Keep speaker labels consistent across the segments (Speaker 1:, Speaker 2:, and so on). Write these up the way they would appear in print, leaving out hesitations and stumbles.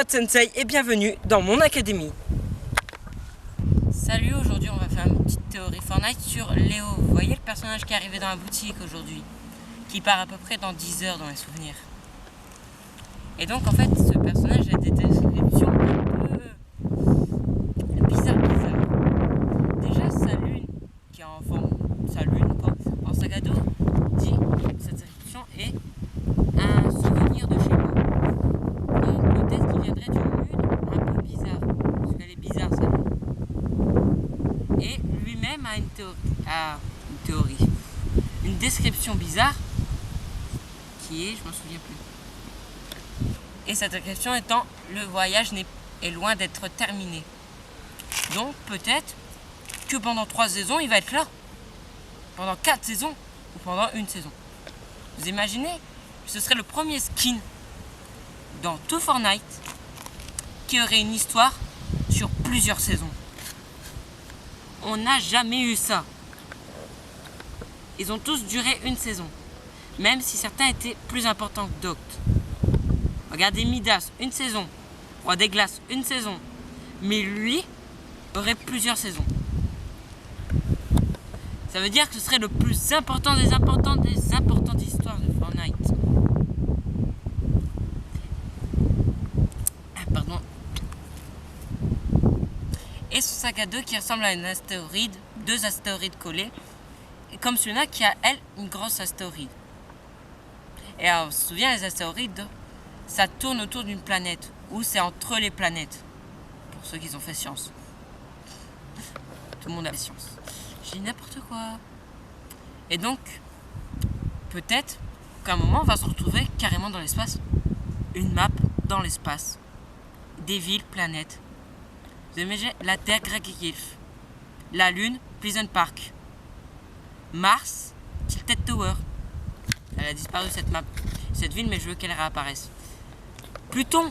Speaker 1: votre sensei et bienvenue dans mon académie.
Speaker 2: Salut, aujourd'hui on va faire une petite théorie Fortnite sur Léo. Vous voyez le personnage qui est arrivé dans la boutique aujourd'hui, qui part à peu près dans 10 heures dans mes souvenirs. Et donc en fait ce personnage a des descriptions un peu bizarres. Déjà sa lune, qui est en forme, sa lune quoi, en sac à dos, dit cette description est un souvenir de chez moi. Donc peut-être qu'il viendrait d'une lune un peu bizarre, parce qu'elle est bizarre sa lune. Et lui-même a une description bizarre qui est, je m'en souviens plus. Et cette description étant, le voyage est loin d'être terminé. Donc peut-être que pendant 3 saisons, il va être là. Pendant 4 saisons ou pendant 1 saison. Vous imaginez? Ce serait le premier skin dans tout Fortnite qui aurait une histoire sur plusieurs saisons. On n'a jamais eu ça. Ils ont tous duré 1 saison. Même si certains étaient plus importants que d'autres. Regardez Midas, 1 saison. Roi des glaces, 1 saison. Mais lui aurait plusieurs saisons. Ça veut dire que ce serait le plus important des importantes histoires de Fortnite. Pardon. Et son sac à dos qui ressemble à un astéroïde, 2 astéroïdes collés, et comme celui-là qui a, elle, une grosse astéroïde. Et alors, on se souvient, les astéroïdes, ça tourne autour d'une planète, ou c'est entre les planètes, pour ceux qui ont fait science. Tout le monde a fait science. J'ai dit n'importe quoi. Et donc, peut-être qu'à un moment, on va se retrouver carrément dans l'espace. Une map dans l'espace. Des villes, planètes. Vous imaginez la Terre, Greg et Gilf. La Lune, Pleasant Park. Mars, Tilted Tower. Elle a disparu cette ville, mais je veux qu'elle réapparaisse. Pluton,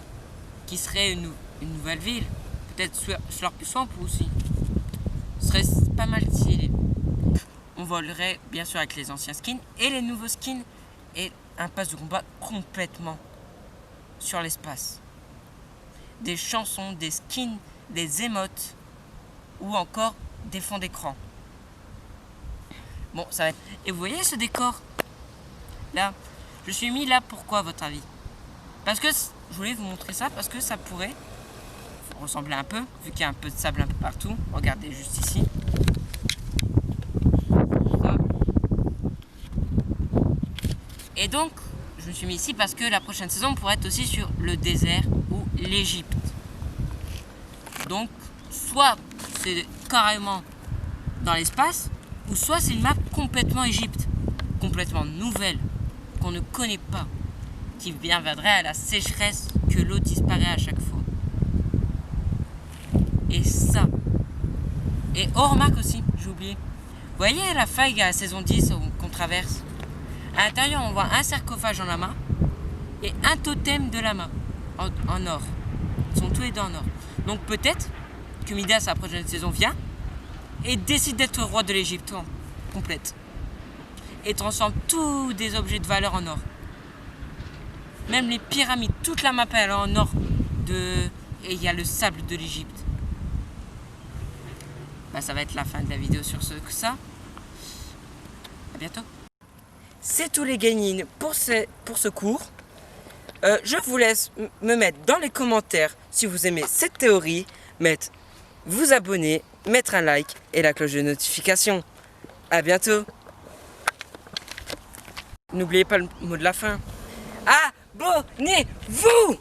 Speaker 2: qui serait une nouvelle ville. Peut-être Slurpy Swamp aussi. Ce serait pas mal stylé. On volerait bien sûr avec les anciens skins et les nouveaux skins et un pass de combat complètement sur l'espace. Des chansons, des skins, des émotes ou encore des fonds d'écran. Bon, ça va être... Et vous voyez ce décor là, je suis mis là pourquoi à votre avis? Parce que je voulais vous montrer ça parce que ça pourrait ressembler un peu, vu qu'il y a un peu de sable un peu partout. Regardez juste ici. Et donc, je me suis mis ici parce que la prochaine saison pourrait être aussi sur le désert ou l'Égypte. Donc, soit c'est carrément dans l'espace, ou soit c'est une map complètement Égypte, complètement nouvelle, qu'on ne connaît pas, qui viendrait à la sécheresse, que l'eau disparaît à chaque fois. Et ça. Et oh, remarque aussi, j'ai oublié. Vous voyez la faille à la saison 10 qu'on traverse? À l'intérieur, on voit un sarcophage en lama et un totem de lama en or. Ils sont tous les deux en or. Donc peut-être que Midas, à la prochaine saison, vient et décide d'être roi de l'Égypte complète. Et transforme tous des objets de valeur en or. Même les pyramides, toute la map elle est en or. Et il y a le sable de l'Égypte. Bah, ça va être la fin de la vidéo sur ça. À bientôt.
Speaker 1: C'est tous les gaming pour ce cours. Je vous laisse me mettre dans les commentaires si vous aimez cette théorie, vous abonner, mettre un like et la cloche de notification. À bientôt. N'oubliez pas le mot de la fin. Abonnez-vous!